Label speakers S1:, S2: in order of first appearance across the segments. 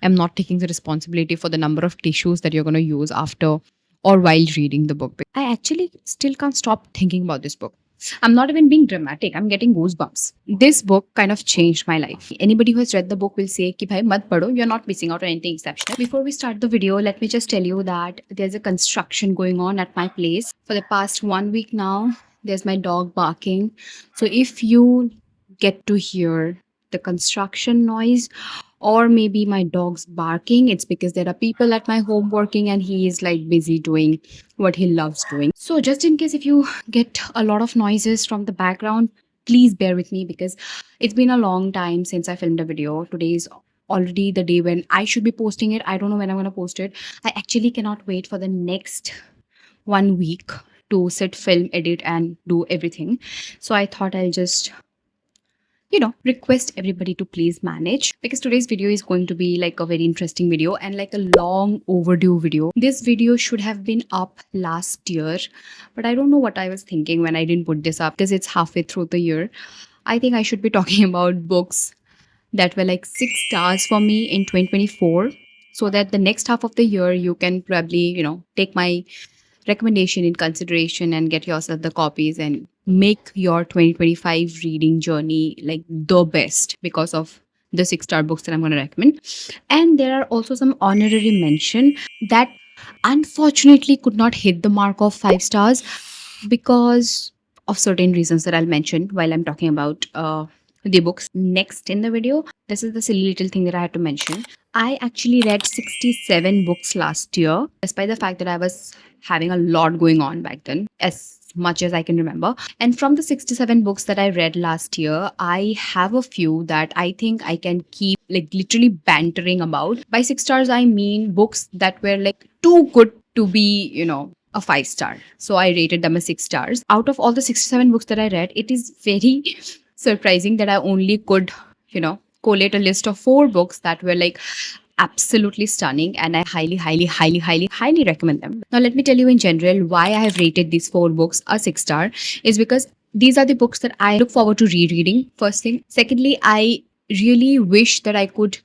S1: am not taking the responsibility for the number of tissues that you're going to use after or while reading the book. I actually still can't stop thinking about this book. I'm not even being dramatic. I'm getting goosebumps. This book kind of changed my life. Anybody who has read the book will say ki bhai mat padho, you're not missing out on anything exceptional. Before we start the video, let me just tell you that there's a construction going on at my place. For the past 1 week now, there's my dog barking. So if you get to hear the construction noise or maybe my dog's barking, it's because there are people at my home working and he is like busy doing what he loves doing. So just in case if you get a lot of noises from the background, please bear with me because it's been a long time since I filmed a video. Today is already the day when I should be posting it. I don't know when I'm going to post it. I actually cannot wait for the next 1 week to sit, film, edit, and do everything. So I thought I'll just request everybody to please manage, because today's video is going to be like a very interesting video and like a long overdue video. This video should have been up last year, but I don't know what I was thinking when I didn't put this up because it's halfway through the year. I think I should be talking about books that were like 6 stars for me in 2024, so that the next half of the year you can probably, take my recommendation in consideration and get yourself the copies and make your 2025 reading journey like the best because of the 6 star books that I'm going to recommend. And there are also some honorary mention that unfortunately could not hit the mark of 5 stars because of certain reasons that I'll mention while I'm talking about the books next in the video. This is the silly little thing that I had to mention. I actually read 67 books last year, despite the fact that I was having a lot going on back then, as much as I can remember. And from the 67 books that I read last year, I have a few that I think I can keep like literally bantering about. By 6 stars, I mean books that were like too good to be, a 5 star. So I rated them as 6 stars. Out of all the 67 books that I read, it is very surprising that I only could, collate a list of 4 books that were like absolutely stunning, and I highly, highly, highly, highly, highly recommend them. Now, let me tell you in general why I have rated these 4 books a 6 star is because these are the books that I look forward to rereading. First thing. Secondly, I really wish that I could,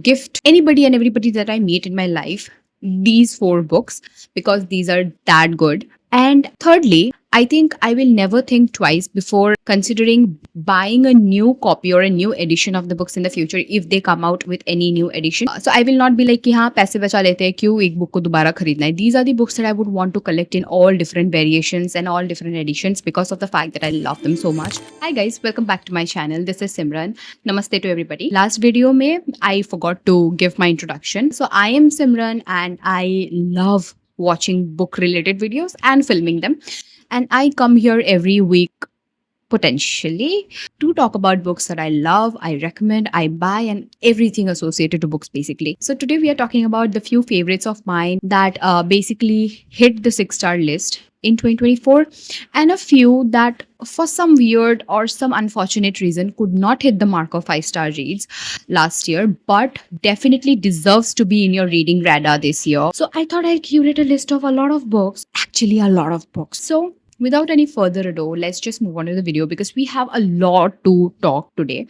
S1: gift anybody and everybody that I meet in my life these 4 books because these are that good. And thirdly, I think I will never think twice before considering buying a new copy or a new edition of the books in the future if they come out with any new edition. So I will not be like कि हाँ पैसे बचा लेते हैं क्यों एक book को दोबारा खरीदना है. These are the books that I would want to collect in all different variations and all different editions because of the fact that I love them so much. Hi guys, welcome back to my channel. This is Simran. Namaste to everybody. Last video में I forgot to give my introduction. So I am Simran and I love watching book related videos and filming them. And I come here every week potentially to talk about books that I love, I recommend, I buy, and everything associated to books basically. So today we are talking about the few favorites of mine that basically hit the 6 star list in 2024, and a few that for some weird or some unfortunate reason could not hit the mark of 5 star reads last year but definitely deserves to be in your reading radar this year. So I thought I'd curate a list of a lot of books, actually a lot of books. So without any further ado, let's just move on to the video because we have a lot to talk today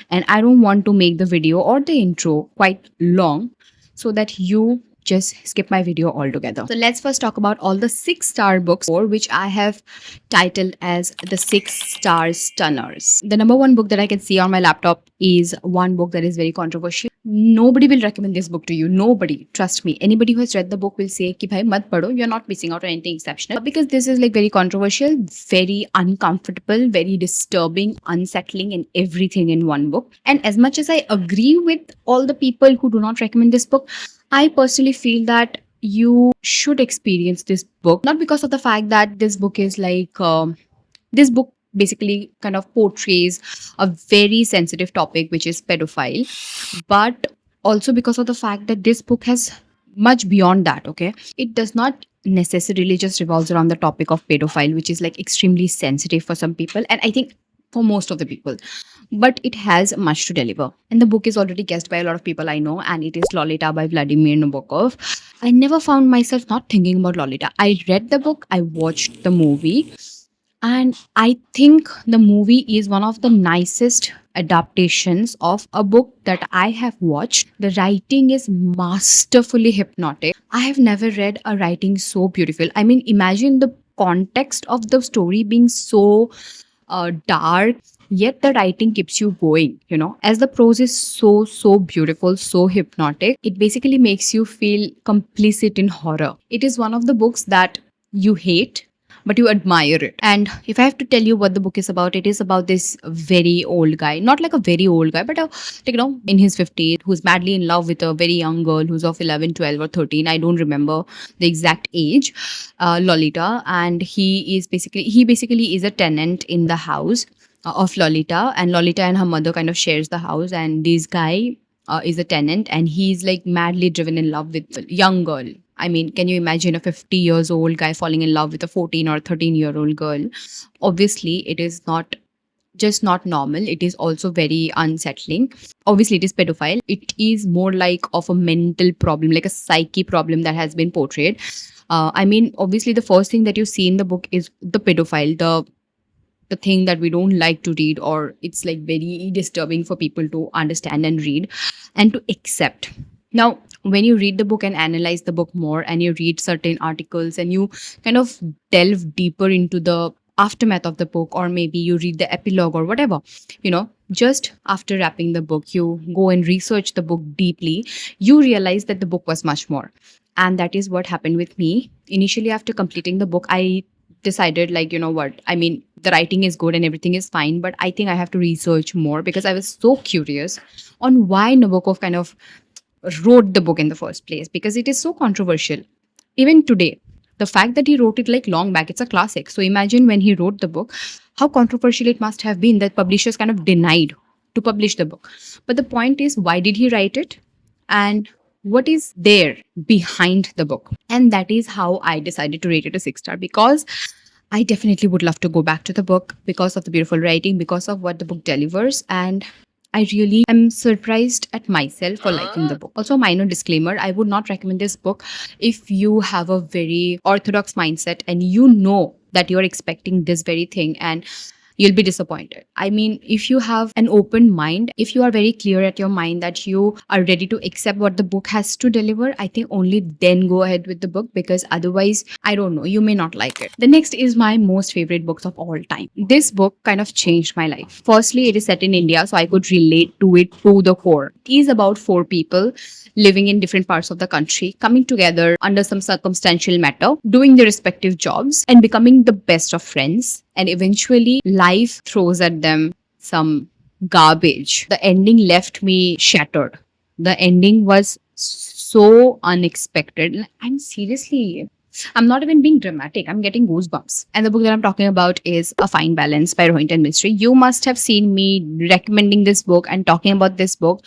S1: and I don't want to make the video or the intro quite long so that you just skip my video altogether. So let's first talk about all the 6 star books, which I have titled as the 6 star stunners. The number one book that I can see on my laptop is one book that is very controversial. Nobody will recommend this book to you. Nobody. Trust me. Anybody who has read the book will say ki bhai mat padho, you're not missing out on anything exceptional. Because this is like very controversial, very uncomfortable, very disturbing, unsettling, and everything in one book. And as much as I agree with all the people who do not recommend this book, I personally feel that you should experience this book, not because of the fact that this book is like, this book basically kind of portrays a very sensitive topic, which is pedophile, but also because of the fact that this book has much beyond that, okay? It does not necessarily just revolves around the topic of pedophile, which is like extremely sensitive for some people, and I think for most of the people, but it has much to deliver. And the book is already guessed by a lot of people I know, and it is Lolita by Vladimir Nabokov. I never found myself not thinking about Lolita. I read the book, I watched the movie, And I think the movie is one of the nicest adaptations of a book that I have watched. The writing is masterfully hypnotic. I have never read a writing so beautiful. I mean, imagine the context of the story being so dark, yet the writing keeps you going, as the prose is so beautiful, so hypnotic. It basically makes you feel complicit in horror. It is one of the books that you hate but you admire it. And if I have to tell you what the book is about, it is about this very old guy, not like a very old guy, but in his 50s, who's madly in love with a very young girl who's of 11, 12, or 13. I don't remember the exact age, Lolita. And he basically is a tenant in the house of Lolita, and Lolita and her mother kind of shares the house. And this guy is a tenant, and he's like madly driven in love with a young girl. I mean, can you imagine a 50 years old guy falling in love with a 14 or 13-year-old girl? Obviously, it is not just not normal, it is also very unsettling. Obviously, it is pedophile. It is more like of a mental problem, like a psyche problem that has been portrayed. I mean, obviously, the first thing that you see in the book is the pedophile, the thing that we don't like to read, or it's like very disturbing for people to understand and read and to accept. Now, when you read the book and analyze the book more, and you read certain articles and you kind of delve deeper into the aftermath of the book, or maybe you read the epilogue or whatever, just after wrapping the book, you go and research the book deeply, you realize that the book was much more. And that is what happened with me. Initially, after completing the book, I decided, like, you know what, I mean, the writing is good and everything is fine, but I think I have to research more, because I was so curious on why Nabokov kind of wrote the book in the first place, because it is so controversial. Even today, the fact that he wrote it like long back, it's a classic. So imagine when he wrote the book, how controversial it must have been that publishers kind of denied to publish the book. But the point is, why did he write it? And what is there behind the book? And that is how I decided to rate it a 6 star, because I definitely would love to go back to the book because of the beautiful writing, because of what the book delivers. And I really am surprised at myself for liking the book. Also, minor disclaimer, I would not recommend this book if you have a very orthodox mindset and you know that you're expecting this very thing and you'll be disappointed. I mean, if you have an open mind, if you are very clear at your mind that you are ready to accept what the book has to deliver, I think only then go ahead with the book, because otherwise, I don't know, you may not like it. The next is my most favorite books of all time. This book kind of changed my life. Firstly, it is set in India, so I could relate to it to the core. It is about four people living in different parts of the country, coming together under some circumstantial matter, doing their respective jobs, and becoming the best of friends. And eventually, life throws at them some garbage. The ending left me shattered. The ending was so unexpected. I'm seriously, I'm not even being dramatic. I'm getting goosebumps. And the book that I'm talking about is A Fine Balance by Rohinton Mistry. You must have seen me recommending this book and talking about this book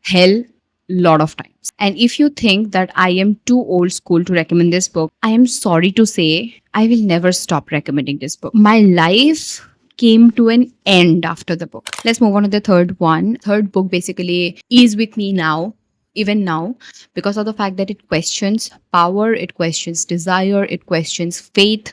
S1: hell lot of times. And if you think that I am too old school to recommend this book, I am sorry to say I will never stop recommending this book. My life came to an end after the book. Let's move on to the third one. Third book basically is with me now, even now, because of the fact that it questions power, it questions desire, it questions faith,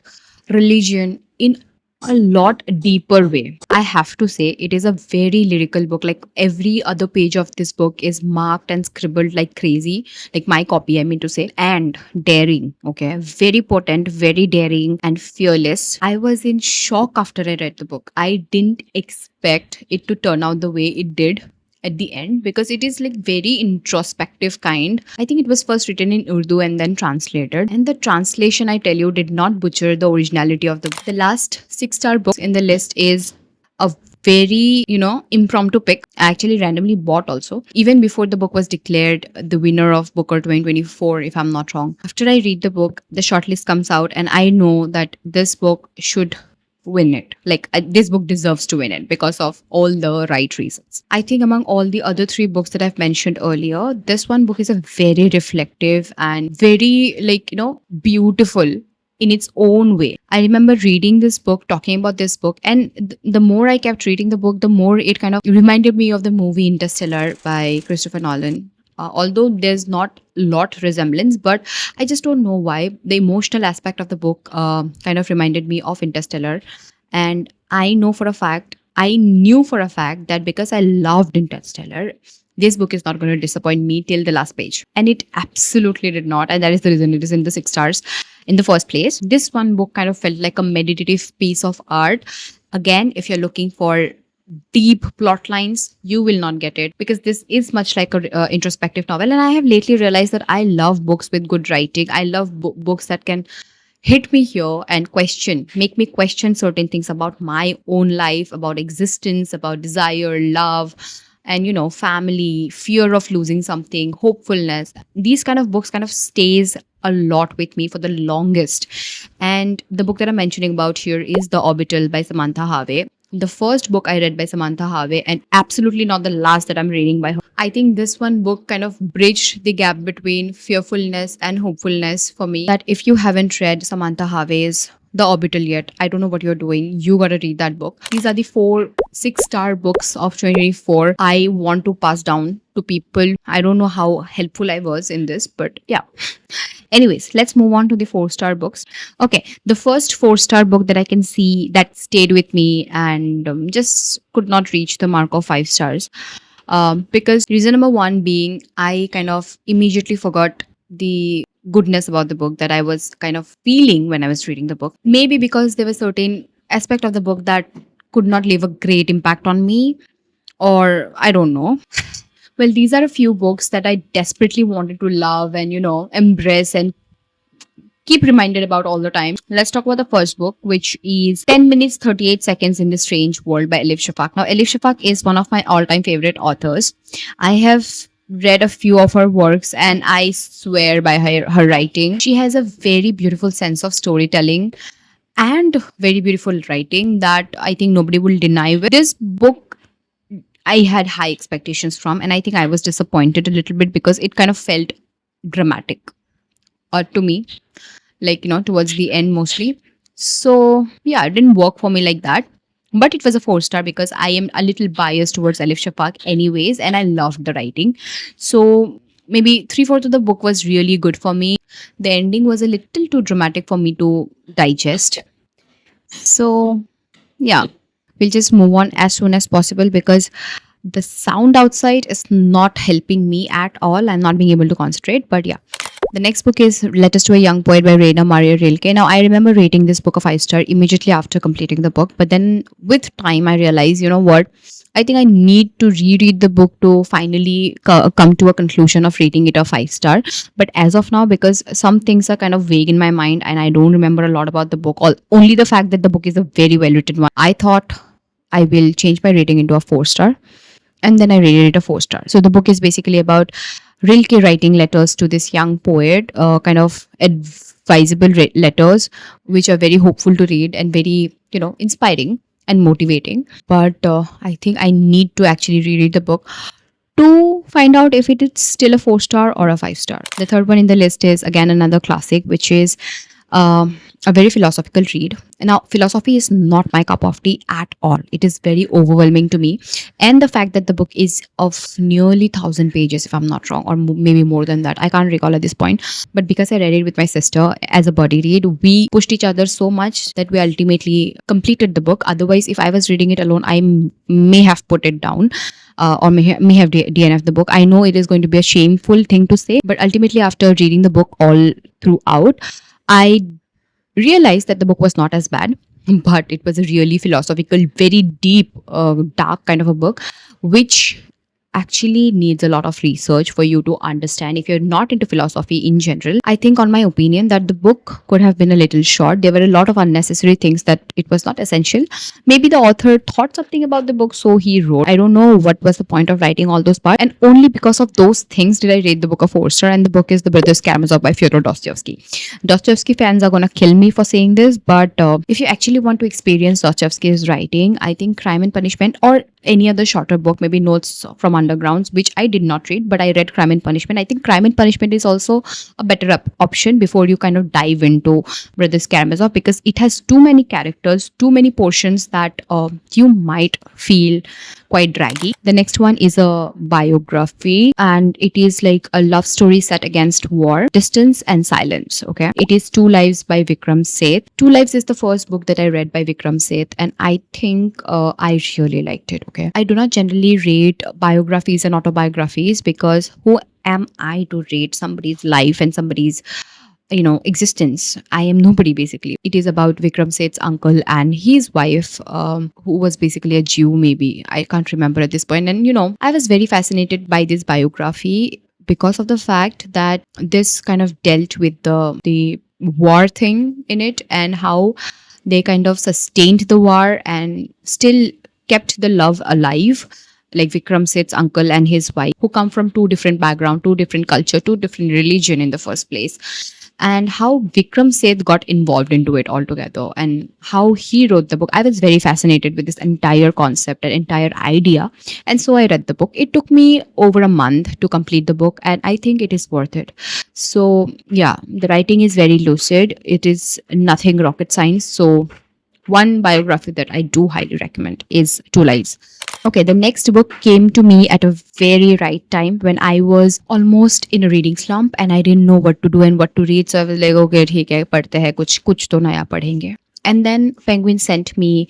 S1: religion in a lot deeper way. I have to say, it is a very lyrical book. Like, every other page of this book is marked and scribbled like crazy, like my copy, I mean to say, and daring. Okay, very potent, very daring, and fearless. I was in shock after I read the book. I didn't expect it to turn out the way it did at the end, because it is like very introspective kind. I think it was first written in Urdu and then translated. And the translation, I tell you, did not butcher the originality of the book. The last 6 star book in the list is a very, impromptu pick. I actually randomly bought also, even before the book was declared the winner of Booker 2024, if I'm not wrong. After I read the book, the shortlist comes out, and I know that this book should win it. Like, this book deserves to win it because of all the right reasons. I think among all the other three books that I've mentioned earlier, this one book is a very reflective and very, beautiful in its own way. I remember reading this book, talking about this book, and the more I kept reading the book, the more it kind of reminded me of the movie Interstellar by Christopher Nolan. Although there's not lot resemblance, but I just don't know why the emotional aspect of the book kind of reminded me of Interstellar. And I knew for a fact that because I loved Interstellar, this book is not going to disappoint me till the last page. And it absolutely did not. And that is the reason it is in the 6 stars in the first place. This one book kind of felt like a meditative piece of art. Again, if you're looking for deep plot lines, you will not get it, because this is much like a introspective novel. And I have lately realized that I love books with good writing. I love books that can hit me here and make me question certain things about my own life, about existence, about desire, love, and family, fear of losing something, hopefulness. These kind of books kind of stays a lot with me for the longest. And the book that I'm mentioning about here is The Orbital by Samantha Harvey, the first book I read by Samantha Harvey, and absolutely not the last that I'm reading by her. I think this one book kind of bridged the gap between fearfulness and hopefulness for me. That if you haven't read Samantha Harvey's The Orbital yet, I don't know what you're doing. You gotta read that book. These are the 6-star books of 2024 I want to pass down to people. I don't know how helpful I was in this, but yeah. Anyways, let's move on to the 4-star books. Okay, the first 4-star book that I can see that stayed with me and just could not reach the mark of 5 stars. Because reason number one being, I kind of immediately forgot the goodness about the book that I was kind of feeling when I was reading the book. Maybe because there was certain aspect of the book that could not leave a great impact on me, or I don't know. Well, these are a few books that I desperately wanted to love and, embrace and keep reminded about all the time. Let's talk about the first book, which is 10 minutes 38 seconds in the Strange World by Elif Shafak. Now, Elif Shafak is one of my all-time favorite authors. I have read a few of her works and I swear by her writing. She has a very beautiful sense of storytelling and very beautiful writing that I think nobody will deny. With this book, I had high expectations from, and I think I was disappointed a little bit because it kind of felt dramatic to me, like, towards the end mostly. So, yeah, it didn't work for me like that. But it was a 4-star because I am a little biased towards Elif Shafak, anyways, and I loved the writing. So, maybe 3/4 of the book was really good for me. The ending was a little too dramatic for me to digest. So, yeah, we'll just move on as soon as possible because the sound outside is not helping me at all. I'm not being able to concentrate, but yeah. The next book is Letters to a Young Poet by Reina Maria Rilke. Now, I remember rating this book a 5-star immediately after completing the book, but then with time, I realized, you know what? I think I need to reread the book to finally come to a conclusion of rating it a 5-star. But as of now, because some things are kind of vague in my mind and I don't remember a lot about the book, only the fact that the book is a very well written one, I thought I will change my rating into a 4-star. And then I rated it a 4-star. So the book is basically about Rilke writing letters to this young poet, kind of advisable letters, which are very hopeful to read and very, inspiring and motivating. But I think I need to actually reread the book to find out if it is still a 4-star or a 5-star. The third one in the list is again another classic, which is a very philosophical read. Now, philosophy is not my cup of tea at all. It is very overwhelming to me. And the fact that the book is of nearly 1,000 pages, if I'm not wrong, or maybe more than that. I can't recall at this point. But because I read it with my sister as a buddy read, we pushed each other so much that we ultimately completed the book. Otherwise, if I was reading it alone, I may have put it down. Or may have DNF the book. I know it is going to be a shameful thing to say, but ultimately after reading the book all throughout, I realized that the book was not as bad, but it was a really philosophical, very deep, dark kind of a book, which actually needs a lot of research for you to understand if you're not into philosophy in general. I think, on my opinion, that the book could have been a little short. There were a lot of unnecessary things that it was not essential. Maybe the author thought something about the book, so he wrote. I don't know what was the point of writing all those parts. And only because of those things did I rate the book a 4-star. And the book is The Brothers Karamazov by Fyodor Dostoevsky. Dostoevsky fans are gonna kill me for saying this, but if you actually want to experience Dostoevsky's writing, I think Crime and Punishment or any other shorter book, maybe Notes from Undergrounds, which I did not read, but I read Crime and Punishment. I think Crime and Punishment is also a better option before you kind of dive into Brothers Karamazov, because it has too many characters, too many portions that you might feel quite draggy. The next one is a biography, and it is like a love story set against war, distance, and silence. Okay. It is Two Lives by Vikram Seth. Two Lives is the first book that I read by Vikram Seth, and I think I really liked it. Okay. I do not generally read biographies and autobiographies because who am I to rate somebody's life and somebody's existence? I am nobody basically. It is about Vikram Seth's uncle and his wife, who was basically a Jew, maybe. I can't remember at this point. And I was very fascinated by this biography because of the fact that this kind of dealt with the war thing in it, and how they kind of sustained the war and still kept the love alive, like Vikram Seth's uncle and his wife, who come from two different background, two different culture, two different religion in the first place, and how Vikram Seth got involved into it altogether and how he wrote the book. I was very fascinated with this entire concept and entire idea. And so I read the book. It took me over a month to complete the book, and I think it is worth it. So, yeah, the writing is very lucid. It is nothing rocket science. So, one biography that I do highly recommend is Two Lives. Okay, the next book came to me at a very right time when I was almost in a reading slump and I didn't know what to do and what to read. So I was like, okay, ठीक है, पढ़ते हैं कुछ तो नया पढ़ेंगे. And then Penguin sent me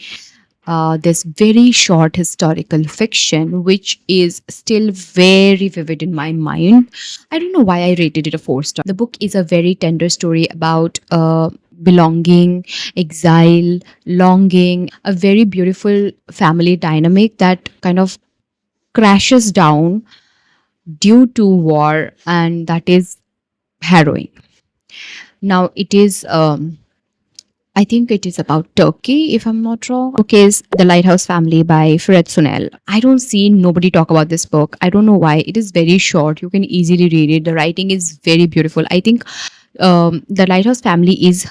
S1: this very short historical fiction, which is still very vivid in my mind. I don't know why I rated it a 4 star. The book is a very tender story about belonging, exile, longing, a very beautiful family dynamic that kind of crashes down due to war, and that is harrowing. Now, it is. I think it is about Turkey, if I'm not wrong. Book is The Lighthouse Family by Fred Sunel. I don't see nobody talk about this book. I don't know why. It is very short. You can easily read it. The writing is very beautiful. I think The Lighthouse Family is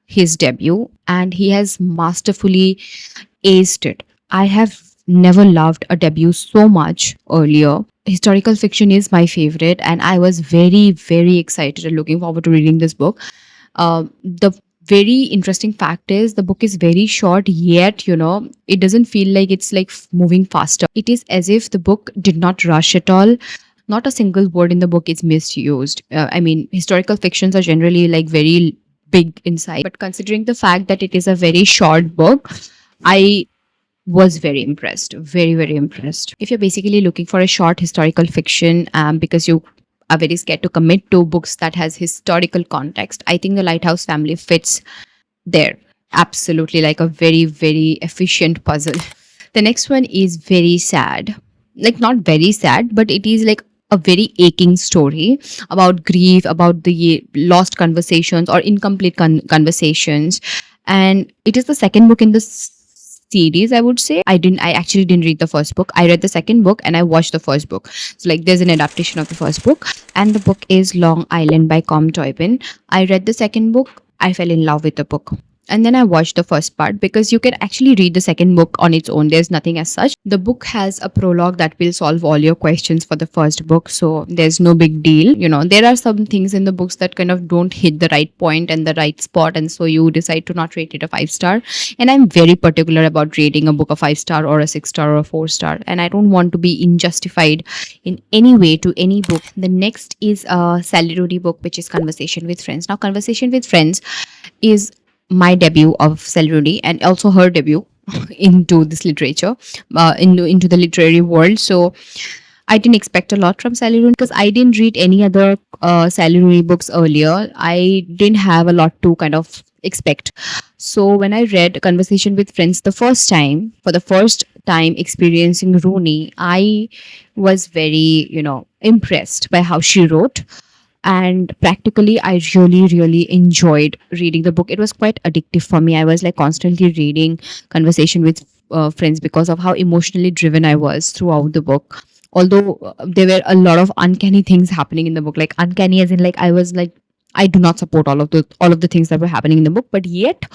S1: his debut, and he has masterfully aced it. I have never loved a debut so much earlier. Historical fiction is my favorite, and I was very, very excited and looking forward to reading this book. The very interesting fact is the book is very short, yet it doesn't feel like it's like moving faster. It is as if the book did not rush at all. Not a single word in the book is misused. I mean, historical fictions are generally like very big inside, but considering the fact that it is a very short book, I was very impressed, very, very impressed. If you're basically looking for a short historical fiction, because you are very scared to commit to books that has historical context, I think The Lighthouse Family fits there absolutely, like a very, very efficient puzzle. The next one is very sad, like not very sad, but it is like a very aching story about grief, about the lost conversations or incomplete conversations. And it is the second book in the series, I would say. I actually didn't read the first book. I read the second book and I watched the first book. So like there's an adaptation of the first book, and the book is Long Island by Com Toybin. I read the second book. I fell in love with the book. And then I watched the first part because you can actually read the second book on its own. There's nothing as such. The book has a prologue that will solve all your questions for the first book. So there's no big deal. There are some things in the books that kind of don't hit the right point and the right spot. And so you decide to not rate it a 5 star. And I'm very particular about rating a book a 5 star or a 6 star or a 4 star. And I don't want to be unjustified in any way to any book. The next is a Sally Rooney book, which is Conversation with Friends. Now, Conversation with Friends is my debut of Sally Rooney and also her debut into this literature, into the literary world. So I didn't expect a lot from Sally Rooney because I didn't read any other Sally Rooney books earlier. I didn't have a lot to kind of expect. So when I read Conversation with Friends the first time, for the first time experiencing Rooney, I was very, impressed by how she wrote. And practically, I really, really enjoyed reading the book. It was quite addictive for me. I was like constantly reading Conversation with Friends because of how emotionally driven I was throughout the book. Although there were a lot of uncanny things happening in the book, like uncanny as in like I was like, I do not support all of the things that were happening in the book, but yet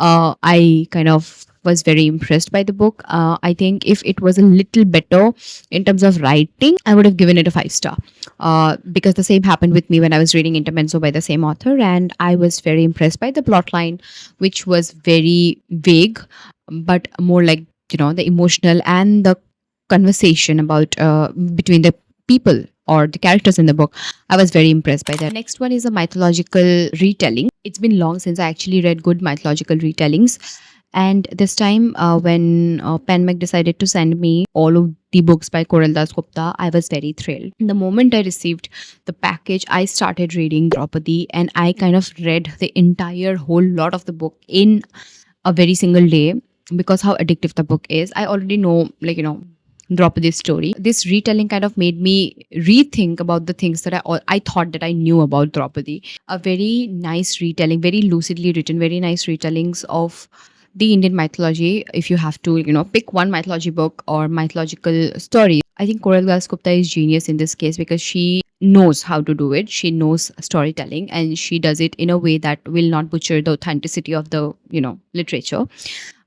S1: I kind of was very impressed by the book. I think if it was a little better in terms of writing, I would have given it a 5 star. Because the same happened with me when I was reading Intermezzo by the same author, and I was very impressed by the plotline, which was very vague, but more like the emotional and the conversation about between the people or the characters in the book. I was very impressed by that. Next one is a mythological retelling. It's been long since I actually read good mythological retellings. And this time, when Penmek decided to send me all of the books by Koral Das Gupta, I was very thrilled. The moment I received the package, I started reading Draupadi, and I kind of read the entire whole lot of the book in a very single day because how addictive the book is. I already know, like, Draupadi's story. This retelling kind of made me rethink about the things that I thought that I knew about Draupadi. A very nice retelling, very lucidly written, very nice retellings of the Indian mythology. If you have to, pick one mythology book or mythological story, I think Koral Das Gupta is genius in this case because she knows how to do it. She knows storytelling and she does it in a way that will not butcher the authenticity of the, literature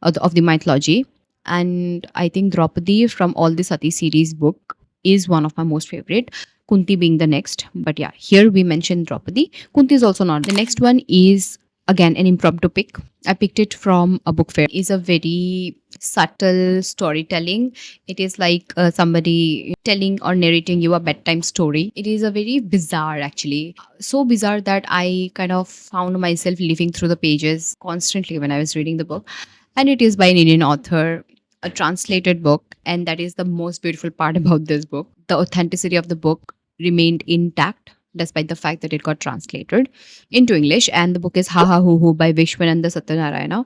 S1: of the mythology. And I think Draupadi from all the Sati series book is one of my most favorite. Kunti being the next. But yeah, here we mentioned Draupadi. Kunti is also not. The next one is again an impromptu pick. I picked it from a book fair. It's a very subtle storytelling. It is like somebody telling or narrating you a bedtime story. It is a very bizarre, actually. So bizarre that I kind of found myself living through the pages constantly when I was reading the book. And it is by an Indian author, a translated book. And that is the most beautiful part about this book. The authenticity of the book remained intact despite the fact that it got translated into English. And the book is Ha Ha Hu Hu by Vishwananda Satyanarayana.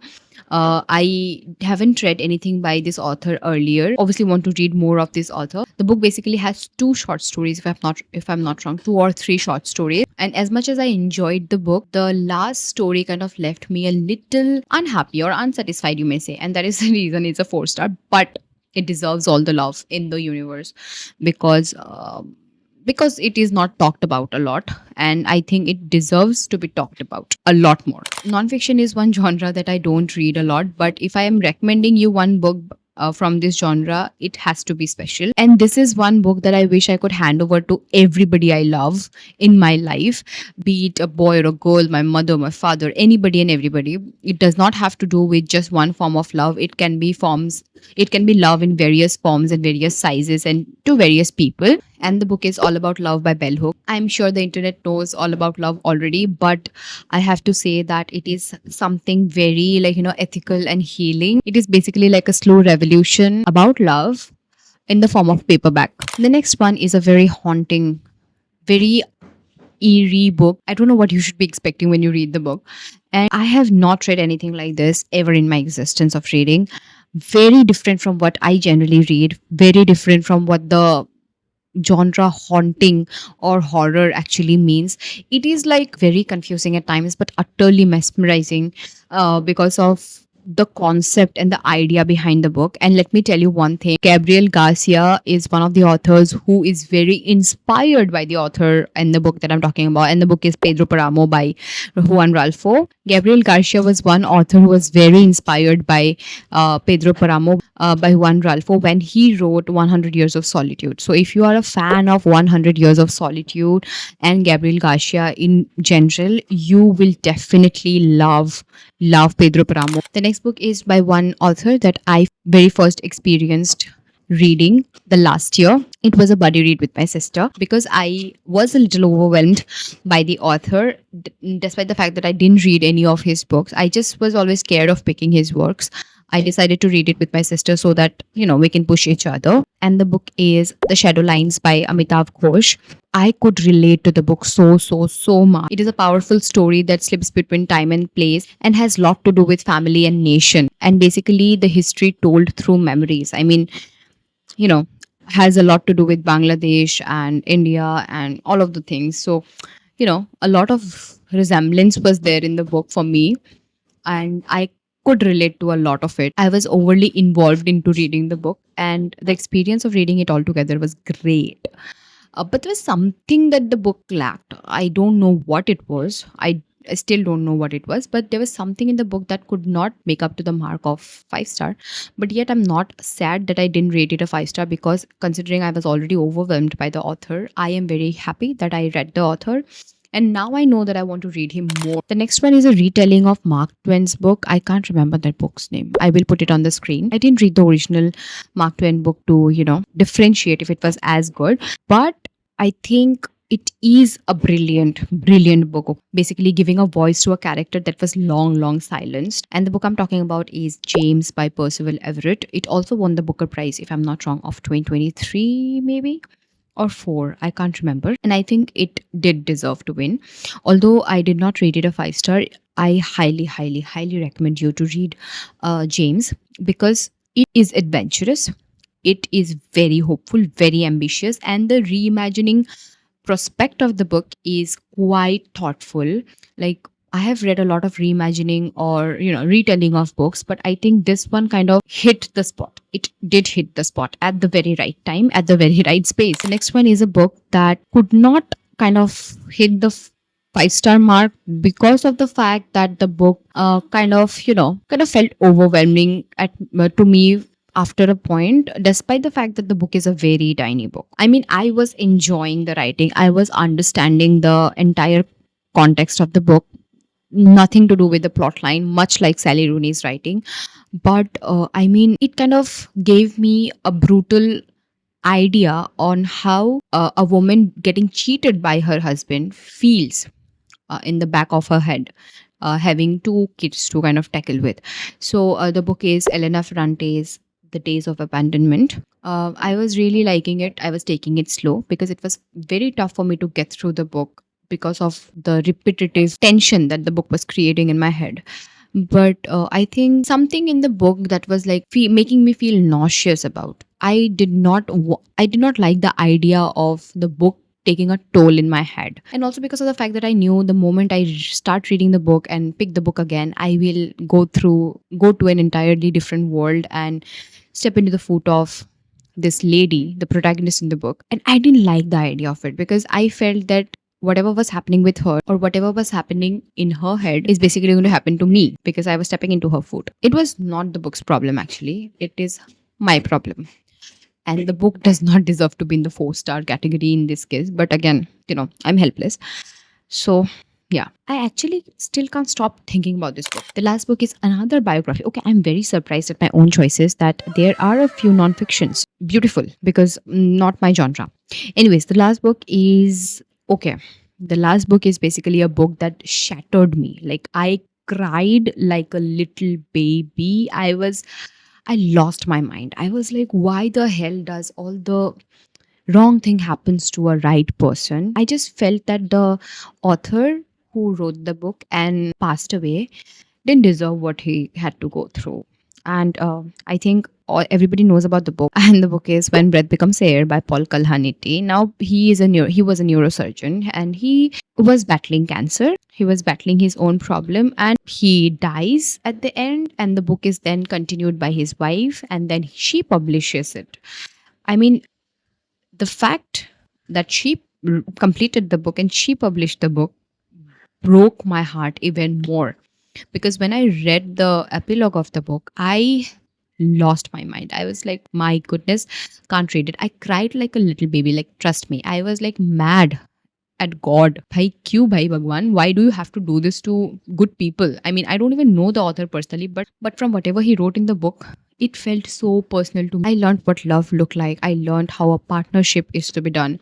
S1: I haven't read anything by this author earlier. Obviously, want to read more of this author. The book basically has two short stories, if I'm not wrong, two or three short stories. And as much as I enjoyed the book, the last story kind of left me a little unhappy or unsatisfied, you may say, and that is the reason it's a 4 star. But it deserves all the love in the universe because. Because it is not talked about a lot, and I think it deserves to be talked about a lot more. Nonfiction is one genre that I don't read a lot, but if I am recommending you one book from this genre, it has to be special. And this is one book that I wish I could hand over to everybody I love in my life, be it a boy or a girl, my mother, my father, anybody and everybody. It does not have to do with just one form of love. It can be love in various forms and various sizes and to various people. And the book is all about love by bell hook. I'm sure the internet knows all about love already, but I have to say that it is something very, ethical and healing. It is basically like a slow revolution about love in the form of paperback. The next one is a very haunting, very eerie book. I don't know what you should be expecting when you read the book. And I have not read anything like this ever in my existence of reading. Very different from what I generally read, very different from what the genre haunting or horror actually means. It is like very confusing at times, but utterly mesmerizing because of the concept and the idea behind the book. And let me tell you one thing, Gabriel Garcia is one of the authors who is very inspired by the author and the book that I'm talking about. And the book is Pedro Paramo by Juan Ralpho. Gabriel Garcia was one author who was very inspired by Pedro Paramo by Juan Ralpho when he wrote 100 Years of Solitude. So if you are a fan of 100 Years of Solitude and Gabriel Garcia in general, you will definitely love Pedro Paramo. The next book is by one author that I very first experienced reading the last year. It was a buddy read with my sister because I was a little overwhelmed by the author. Despite the fact that I didn't read any of his books, I just was always scared of picking his works. I decided to read it with my sister so that, we can push each other. And the book is The Shadow Lines by Amitav Ghosh. I could relate to the book so much. It is a powerful story that slips between time and place and has a lot to do with family and nation. And basically the history told through memories. I mean, has a lot to do with Bangladesh and India and all of the things. So, a lot of resemblance was there in the book for me. And I could relate to a lot of it. I was overly involved into reading the book, and the experience of reading it all together was great. But there was something that the book lacked. I don't know what it was. I still don't know what it was, but there was something in the book that could not make up to the mark of 5 star. But yet, I'm not sad that I didn't rate it a 5 star because considering I was already overwhelmed by the author, I am very happy that I read the author And now I know that I want to read him more. The next one is a retelling of Mark Twain's book. I can't remember that book's name. I will put it on the screen. I didn't read the original Mark Twain book to, differentiate if it was as good. But I think it is a brilliant book. Basically, giving a voice to a character that was long silenced. And the book I'm talking about is James by Percival Everett. It also won the Booker Prize, if I'm not wrong, of 2023, maybe or 4, I can't remember, and I think it did deserve to win. Although I did not rate it a 5 star, I highly recommend you to read James, because it is adventurous, it is very hopeful, very ambitious, and the reimagining prospect of the book is quite thoughtful. Like, I have read a lot of reimagining or retelling of books, but I think this one kind of hit the spot. It did hit the spot at the very right time, at the very right space. The next one is a book that could not kind of hit the 5 star mark because of the fact that the book kind of felt overwhelming at to me after a point, despite the fact that the book is a very tiny book. I mean, I was enjoying the writing, I was understanding the entire context of the book, nothing to do with the plot line, much like Sally Rooney's writing. But I mean, it kind of gave me a brutal idea on how a woman getting cheated by her husband feels in the back of her head, having two kids to kind of tackle with. So the book is Elena Ferrante's The Days of Abandonment. I was really liking it. I was taking it slow because it was very tough for me to get through the book because of the repetitive tension that the book was creating in my head. But I think something in the book that was like making me feel nauseous about. I did not like the idea of the book taking a toll in my head, and also because of the fact that I knew the moment I start reading the book and pick the book again, I will go to an entirely different world and step into the foot of this lady, the protagonist in the book. And I didn't like the idea of it because I felt that whatever was happening with her or whatever was happening in her head is basically going to happen to me because I was stepping into her foot. It was not the book's problem, actually. It is my problem. And the book does not deserve to be in the 4 star category in this case. But again, I'm helpless. So, yeah, I actually still can't stop thinking about this book. The last book is another biography. Okay, I'm very surprised at my own choices that there are a few non-fictions. Beautiful, because not my genre. Anyways, the last book is okay. The last book is basically a book that shattered me. Like, I cried like a little baby. I lost my mind. I was like, why the hell does all the wrong thing happens to a right person? I just felt that the author who wrote the book and passed away didn't deserve what he had to go through. And I think everybody knows about the book. And the book is When Breath Becomes Air by Paul Kalhanity. Now he was a neurosurgeon and he was battling cancer. He was battling his own problem and he dies at the end. And the book is then continued by his wife and then she publishes it. I mean, the fact that she completed the book and she published the book broke my heart even more, because when I read the epilogue of the book, I lost my mind. I was like, my goodness, can't read it. I cried like a little baby. Like, trust me, I was like mad at God. Bhai, kyun bhai Bhagwan? Why do you have to do this to good people? I mean, I don't even know the author personally, but from whatever he wrote in the book, it felt so personal to me. I learned what love looked like. I learned how a partnership is to be done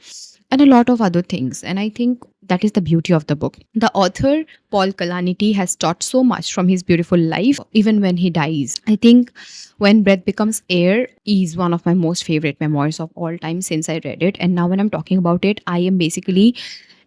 S1: and a lot of other things. And I think that is the beauty of the book. The author, Paul Kalanithi, has taught so much from his beautiful life, even when he dies. I think When Breath Becomes Air is one of my most favorite memoirs of all time since I read it. And now when I'm talking about it, I am basically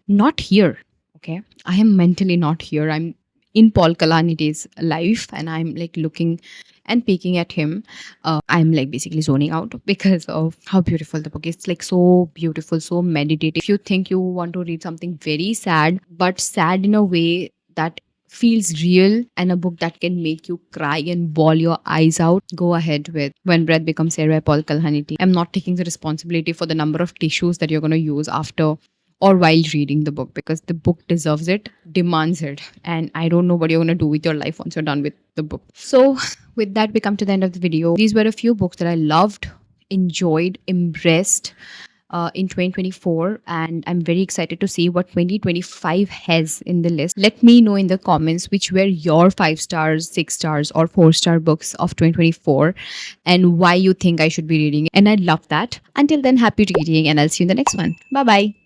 S1: not here. Okay. I am mentally not here. I'm in Paul Kalanithi's life and I'm like looking and peeking at him. I'm like basically zoning out because of how beautiful the book is. It's like so beautiful, so meditative. If you think you want to read something very sad, but sad in a way that feels real and a book that can make you cry and bawl your eyes out, go ahead with When Breath Becomes Air by Paul Kalhanity. I'm not taking the responsibility for the number of tissues that you're going to use after or while reading the book, because the book deserves it, demands it, and I don't know what you're going to do with your life once you're done with the book. So with that, we come to the end of the video. These were a few books that I loved, enjoyed, embraced, in 2024, and I'm very excited to see what 2025 has in the list. Let me know in the comments which were your 5 stars, 6 stars, or 4-star books of 2024 and why you think I should be reading it. And I love that. Until then, happy reading, and I'll see you in the next one. Bye bye.